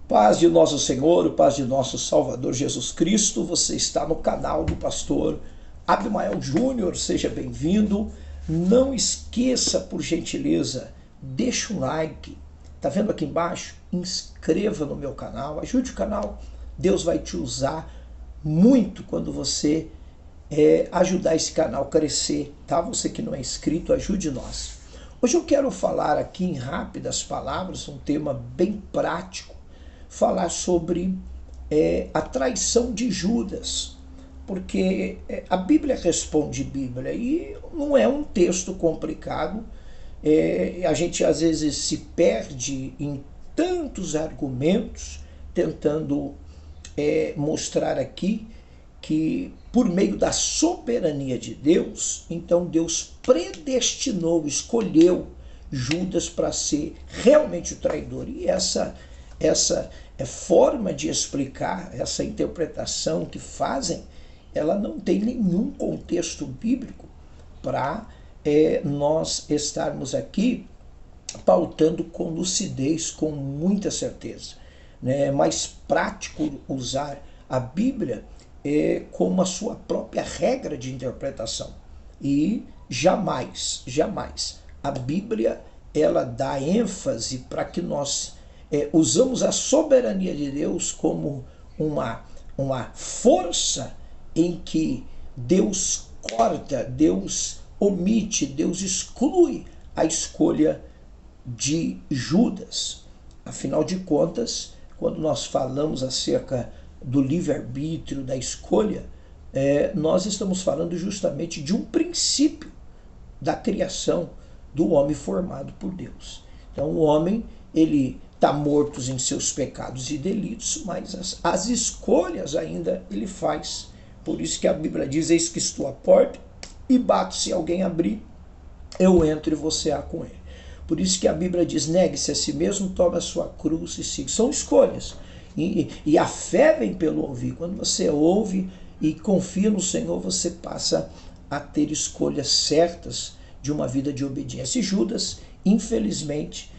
Paz de nosso Senhor, paz de nosso Salvador Jesus Cristo. Você está no canal do pastor Abimael Júnior, seja bem-vindo. Não esqueça, por gentileza, deixa um like. Tá vendo aqui embaixo? Inscreva no meu canal, ajude o canal. Deus vai te usar muito quando você ajudar esse canal a crescer, tá? Você que não é inscrito, ajude nós. Hoje eu quero falar aqui em rápidas palavras, um tema bem prático, falar sobre a traição de Judas, porque a Bíblia responde Bíblia e não é um texto complicado. A gente às vezes se perde em tantos argumentos tentando mostrar aqui que por meio da soberania de Deus, então Deus predestinou, escolheu Judas para ser realmente o traidor. E essa forma de explicar, essa interpretação que fazem, ela não tem nenhum contexto bíblico para nós estarmos aqui pautando com lucidez, com muita certeza. É mais prático usar a Bíblia como a sua própria regra de interpretação. E jamais a Bíblia ela dá ênfase para que nós usamos a soberania de Deus como uma força em que Deus corta, Deus omite, Deus exclui a escolha de Judas. Afinal de contas, quando nós falamos acerca do livre-arbítrio, da escolha, nós estamos falando justamente de um princípio da criação do homem formado por Deus. Então o homem, ele está morto em seus pecados e delitos, mas as escolhas ainda ele faz. Por isso que a Bíblia diz: eis que estou à porta e bato, se alguém abrir, eu entro e você há com ele. Por isso que a Bíblia diz: negue-se a si mesmo, tome a sua cruz e siga. São escolhas. E a fé vem pelo ouvir. Quando você ouve e confia no Senhor, você passa a ter escolhas certas de uma vida de obediência. E Judas, infelizmente,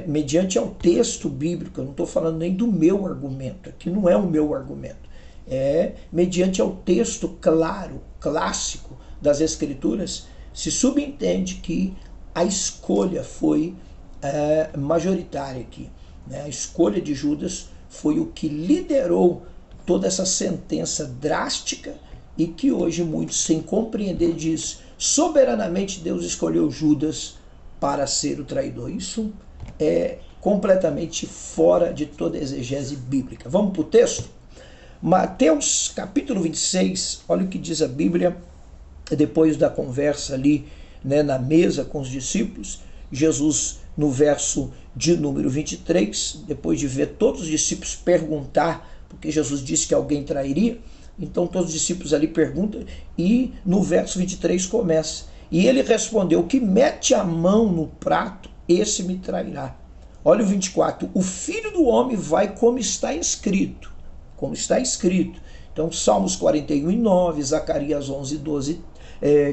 mediante ao texto bíblico, eu não estou falando nem do meu argumento, aqui não é o meu argumento, mediante ao texto claro, clássico das Escrituras, se subentende que a escolha foi majoritária aqui. A escolha de Judas foi o que liderou toda essa sentença drástica e que hoje muitos, sem compreender, diz: soberanamente Deus escolheu Judas para ser o traidor. Isso é completamente fora de toda exegese bíblica. Vamos para o texto? Mateus capítulo 26, olha o que diz a Bíblia, depois da conversa ali, na mesa com os discípulos. Jesus, no verso de número 23, depois de ver todos os discípulos perguntar, porque Jesus disse que alguém trairia, então todos os discípulos ali perguntam, e no verso 23 começa: e ele respondeu: que mete a mão no prato, esse me trairá. Olha o 24: o Filho do Homem vai como está escrito. Como está escrito. Então, Salmos 41:9, Zacarias 11:12,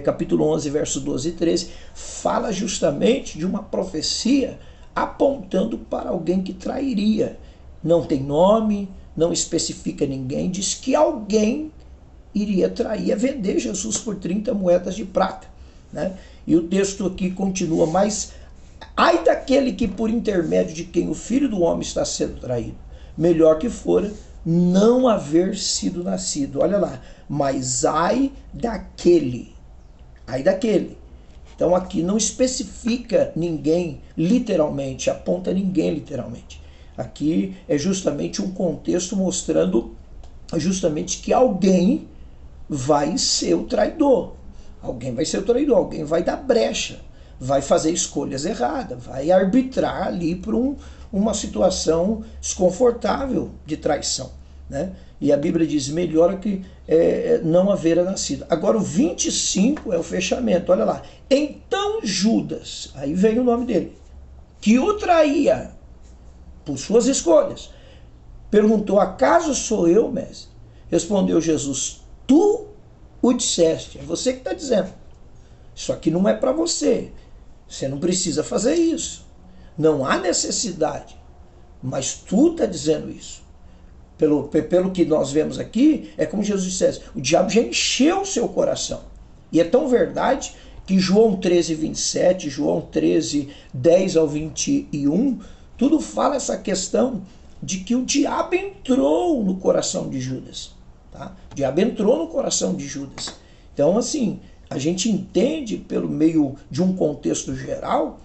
capítulo 11, verso 12 e 13, fala justamente de uma profecia apontando para alguém que trairia. Não tem nome, não especifica ninguém, diz que alguém iria trair, vender Jesus por 30 moedas de prata. E o texto aqui continua: mas ai daquele que por intermédio de quem o Filho do Homem está sendo traído, melhor que fora não haver sido nascido. Olha lá, mas ai daquele. Então aqui não especifica ninguém literalmente, aponta ninguém literalmente. Aqui é justamente um contexto mostrando justamente que alguém vai ser o traidor. Alguém vai ser o traidor, alguém vai dar brecha, vai fazer escolhas erradas, vai arbitrar ali por uma situação desconfortável de traição. E a Bíblia diz: melhor que não haver nascido. Agora o 25 é o fechamento, olha lá. Então Judas, aí vem o nome dele, que o traía por suas escolhas, perguntou: acaso sou eu, mestre? Respondeu Jesus: tu o disseste, é você que está dizendo. Isso aqui não é para você, você não precisa fazer isso, não há necessidade. mas tu está dizendo isso. Pelo que nós vemos aqui, é como Jesus dissesse, o diabo já encheu o seu coração. E é tão verdade que João 13, 27, João 13, 10 ao 21, tudo fala essa questão de que o diabo entrou no coração de Judas. Tá? O diabo entrou no coração de Judas. Então, assim, a gente entende pelo meio de um contexto geral,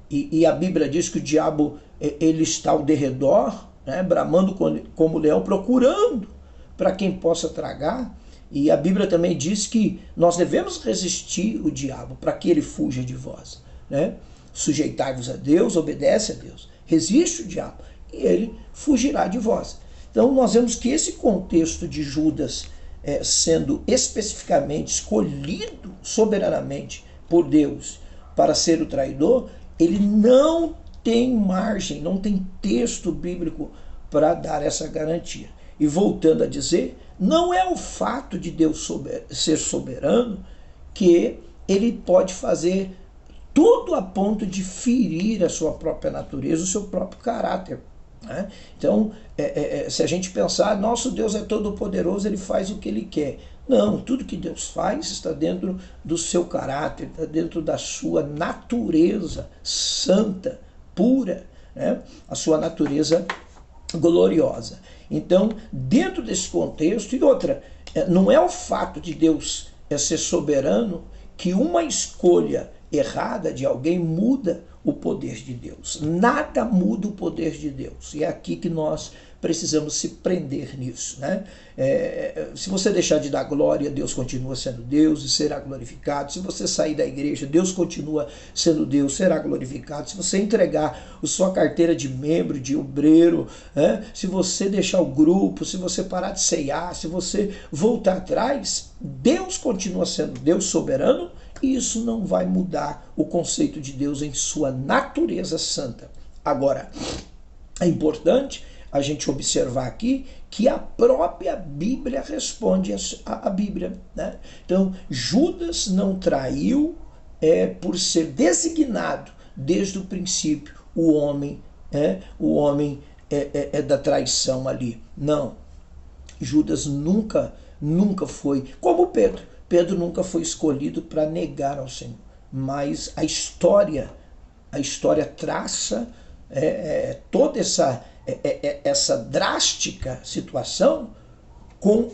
e a Bíblia diz que o diabo ele está ao derredor, né, bramando como leão, procurando para quem possa tragar. E a Bíblia também diz que nós devemos resistir o diabo para que ele fuja de vós. Né? Sujeitai-vos a Deus, obedece a Deus. Resiste o diabo e ele fugirá de vós. Então nós vemos que esse contexto de Judas sendo especificamente escolhido soberanamente por Deus para ser o traidor, ele não tem margem, não tem texto bíblico para dar essa garantia. E voltando a dizer, não é o fato de Deus ser soberano que ele pode fazer tudo a ponto de ferir a sua própria natureza, o seu próprio caráter. Né? Então, se a gente pensar, nosso Deus é todo poderoso, ele faz o que ele quer. Não, tudo que Deus faz está dentro do seu caráter, está dentro da sua natureza santa, pura, né? A sua natureza gloriosa. Então, dentro desse contexto, e outra, não é o fato de Deus ser soberano que uma escolha errada de alguém muda o poder de Deus. Nada muda o poder de Deus. E é aqui que nós precisamos se prender nisso. Né? Se você deixar de dar glória, Deus continua sendo Deus e será glorificado. Se você sair da igreja, Deus continua sendo Deus, será glorificado. Se você entregar a sua carteira de membro, de obreiro, né? Se você deixar o grupo, se você parar de ceiar, se você voltar atrás, Deus continua sendo Deus soberano, e isso não vai mudar o conceito de Deus em sua natureza santa. Agora, é importante a gente observar aqui que a própria Bíblia responde a Bíblia. Né? Então, Judas não traiu por ser designado desde o princípio o homem da traição ali. Não, Judas nunca foi, como Pedro. Pedro nunca foi escolhido para negar ao Senhor, mas a história traça toda essa drástica situação com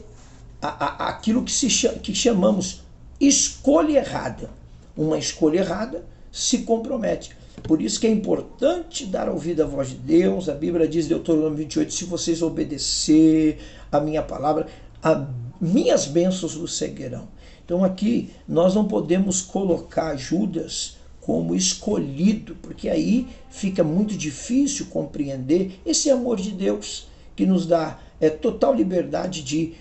aquilo que chamamos escolha errada. Uma escolha errada se compromete. Por isso que é importante dar ouvido à voz de Deus. A Bíblia diz, Deuteronômio 28, se vocês obedecer a minha palavra, minhas bênçãos vos seguirão. Então aqui nós não podemos colocar Judas como escolhido, porque aí fica muito difícil compreender esse amor de Deus que nos dá total liberdade de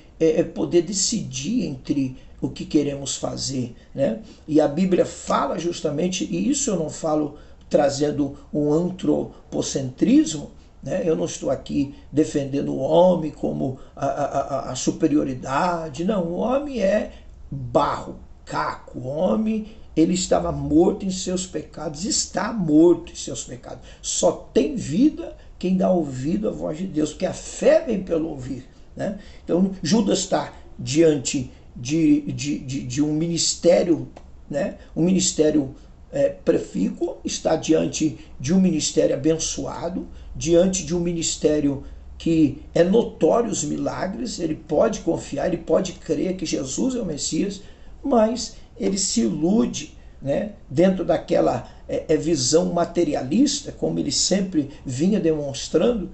poder decidir entre o que queremos fazer. Né? E a Bíblia fala justamente, e isso eu não falo trazendo um antropocentrismo, né? Eu não estou aqui defendendo o homem como a superioridade, não, o homem é barro, caco, o homem ele estava morto em seus pecados, está morto em seus pecados, só tem vida quem dá ouvido à voz de Deus, porque a fé vem pelo ouvir. Né? Então Judas está diante de um ministério, né? Um ministério profícuo, está diante de um ministério abençoado, diante de um ministério que é notório os milagres, ele pode confiar, ele pode crer que Jesus é o Messias, mas ele se ilude, né, dentro daquela visão materialista, como ele sempre vinha demonstrando,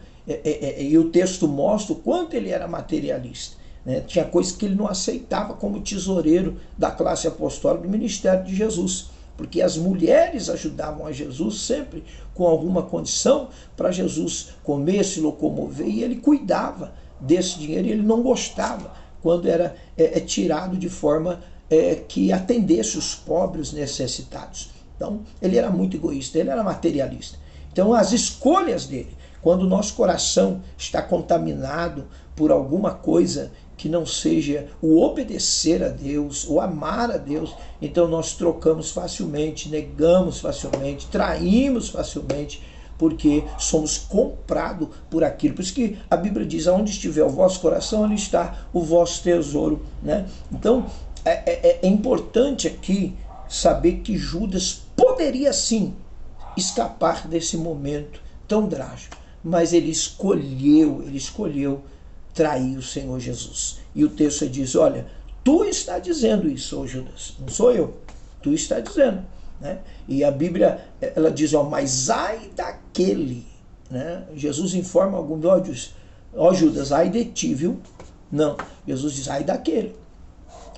e o texto mostra o quanto ele era materialista. Né? Tinha coisas que ele não aceitava como tesoureiro da classe apostólica do ministério de Jesus, porque as mulheres ajudavam a Jesus sempre com alguma condição para Jesus comer, se locomover, e ele cuidava desse dinheiro, e ele não gostava quando era tirado de forma que atendesse os pobres necessitados. Então, ele era muito egoísta, ele era materialista. Então, as escolhas dele, quando o nosso coração está contaminado por alguma coisa que não seja o obedecer a Deus, o amar a Deus, então nós trocamos facilmente, negamos facilmente, traímos facilmente, porque somos comprados por aquilo. Por isso que a Bíblia diz, aonde estiver o vosso coração, ali está o vosso tesouro, né? Então, é importante aqui saber que Judas poderia sim escapar desse momento tão drástico, mas ele escolheu trair o Senhor Jesus. E o texto diz, olha, tu está dizendo isso, ô Judas, não sou eu, tu está dizendo, né? E a Bíblia, ela diz, ó, mas ai daquele, né? Jesus informa alguns ódios, ó Judas, ai de ti, viu? Não, Jesus diz, ai daquele.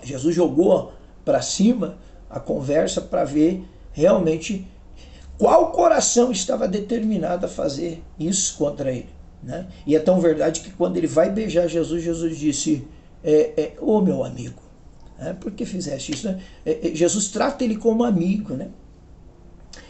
Jesus jogou para cima a conversa para ver realmente qual coração estava determinado a fazer isso contra ele, né? E é tão verdade que quando ele vai beijar Jesus, Jesus disse, ô meu amigo, por que fizeste isso, né? Jesus trata ele como amigo, né?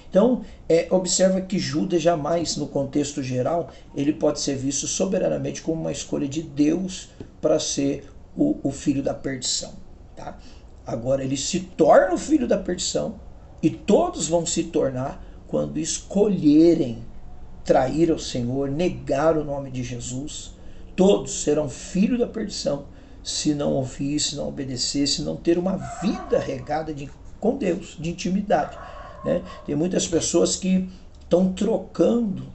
Então, observa que Judas jamais, no contexto geral, ele pode ser visto soberanamente como uma escolha de Deus para ser o filho da perdição, tá? Agora, ele se torna o filho da perdição e todos vão se tornar quando escolherem trair ao Senhor, negar o nome de Jesus. Todos serão filhos da perdição se não ouvir, se não obedecer, se não ter uma vida regada com Deus, de intimidade, né? Tem muitas pessoas que estão trocando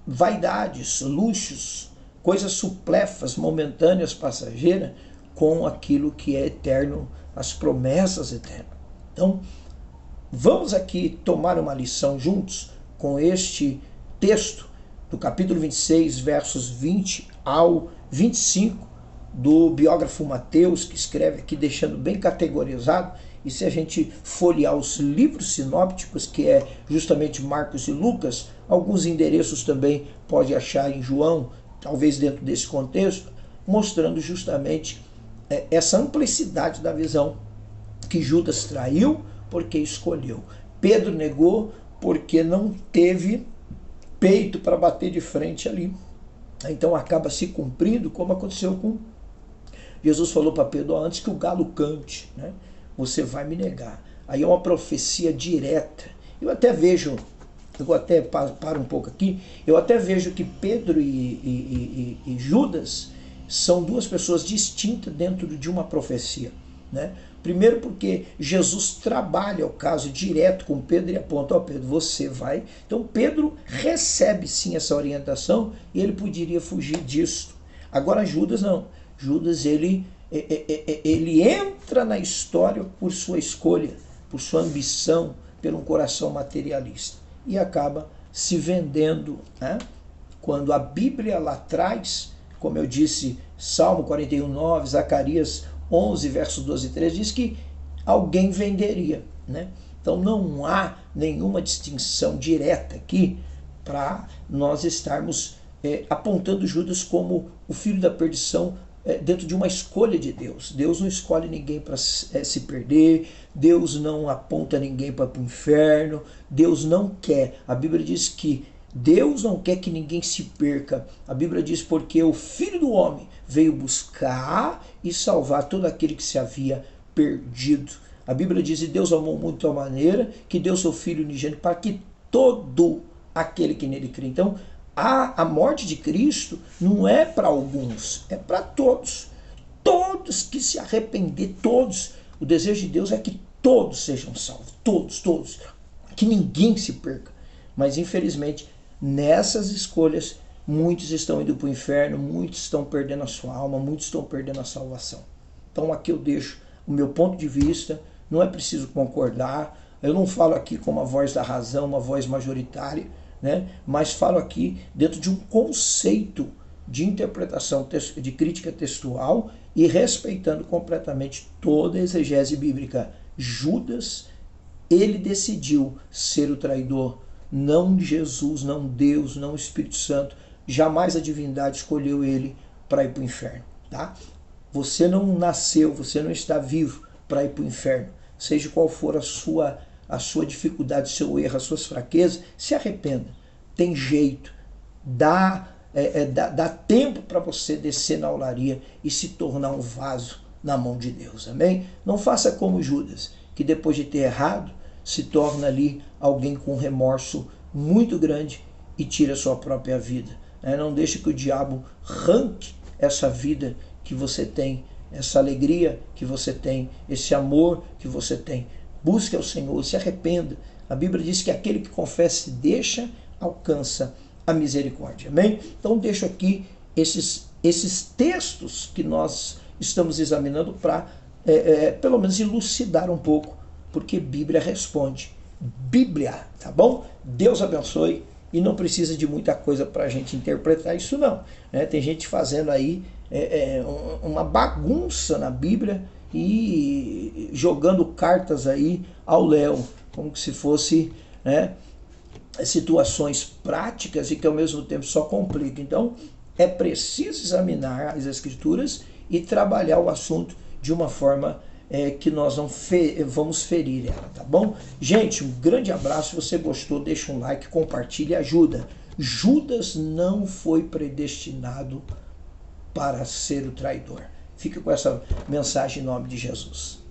vaidades, luxos, coisas supléfuas, momentâneas, passageiras, com aquilo que é eterno, as promessas eternas. Então, vamos aqui tomar uma lição juntos com este texto do capítulo 26, versos 20 ao 25, do biógrafo Mateus, que escreve aqui deixando bem categorizado. E se a gente folhear os livros sinópticos, que é justamente Marcos e Lucas, alguns endereços também pode achar em João, talvez dentro desse contexto, mostrando justamente essa amplicidade da visão, que Judas traiu porque escolheu. Pedro negou porque não teve peito para bater de frente ali. Então acaba se cumprindo, como aconteceu com Jesus. Falou para Pedro, antes que o galo cante, né, você vai me negar. Aí é uma profecia direta. Eu vou até parar um pouco aqui, eu até vejo que Pedro e Judas são duas pessoas distintas dentro de uma profecia, né? Primeiro porque Jesus trabalha o caso direto com Pedro e aponta, ó Pedro, você vai. Então Pedro recebe sim essa orientação e ele poderia fugir disso. Agora Judas não. Judas ele entra na história por sua escolha, por sua ambição, pelo um coração materialista. E acaba se vendendo, né? Quando a Bíblia lá atrás, como eu disse, Salmo 41:9, Zacarias 11, verso 12 e 13, diz que alguém venderia, né? Então não há nenhuma distinção direta aqui para nós estarmos apontando Judas como o filho da perdição dentro de uma escolha de Deus. Deus não escolhe ninguém para se perder, Deus não aponta ninguém para o inferno, Deus não quer. A Bíblia diz que Deus não quer que ninguém se perca. A Bíblia diz porque o Filho do Homem veio buscar e salvar todo aquele que se havia perdido. A Bíblia diz, e Deus amou muito a maneira que deu seu Filho unigênito para que todo aquele que nele crê. Então, a morte de Cristo não é para alguns, é para todos. Todos que se arrepender, todos. O desejo de Deus é que todos sejam salvos. Todos. Que ninguém se perca. Mas, infelizmente, nessas escolhas, muitos estão indo para o inferno, muitos estão perdendo a sua alma, muitos estão perdendo a salvação. Então aqui eu deixo o meu ponto de vista, não é preciso concordar, eu não falo aqui com uma voz da razão, uma voz majoritária, né? Mas falo aqui dentro de um conceito de interpretação, de crítica textual e respeitando completamente toda a exegese bíblica. Judas, ele decidiu ser o traidor, não Jesus, não Deus, não o Espírito Santo. Jamais a divindade escolheu ele para ir para o inferno, tá? Você não nasceu, você não está vivo para ir para o inferno. Seja qual for a sua dificuldade, seu erro, as suas fraquezas, se arrependa. Tem jeito. Dá tempo para você descer na olaria e se tornar um vaso na mão de Deus, amém? Não faça como Judas, que depois de ter errado, se torna ali alguém com remorso muito grande e tira a sua própria vida. Não deixe que o diabo arranque essa vida que você tem, essa alegria que você tem, esse amor que você tem. Busque ao Senhor, se arrependa. A Bíblia diz que aquele que confessa e deixa, alcança a misericórdia. Amém? Então deixo aqui esses textos que nós estamos examinando para pelo menos elucidar um pouco, porque Bíblia responde. Bíblia, tá bom? Deus abençoe. E não precisa de muita coisa para a gente interpretar isso não. Tem gente fazendo aí uma bagunça na Bíblia e jogando cartas aí ao léu, como se fosse situações práticas e que ao mesmo tempo só complicam. Então é preciso examinar as Escrituras e trabalhar o assunto de uma forma que nós não vamos ferir ela, tá bom? Gente, um grande abraço. Se você gostou, deixa um like, compartilha e ajuda. Judas não foi predestinado para ser o traidor. Fica com essa mensagem em nome de Jesus.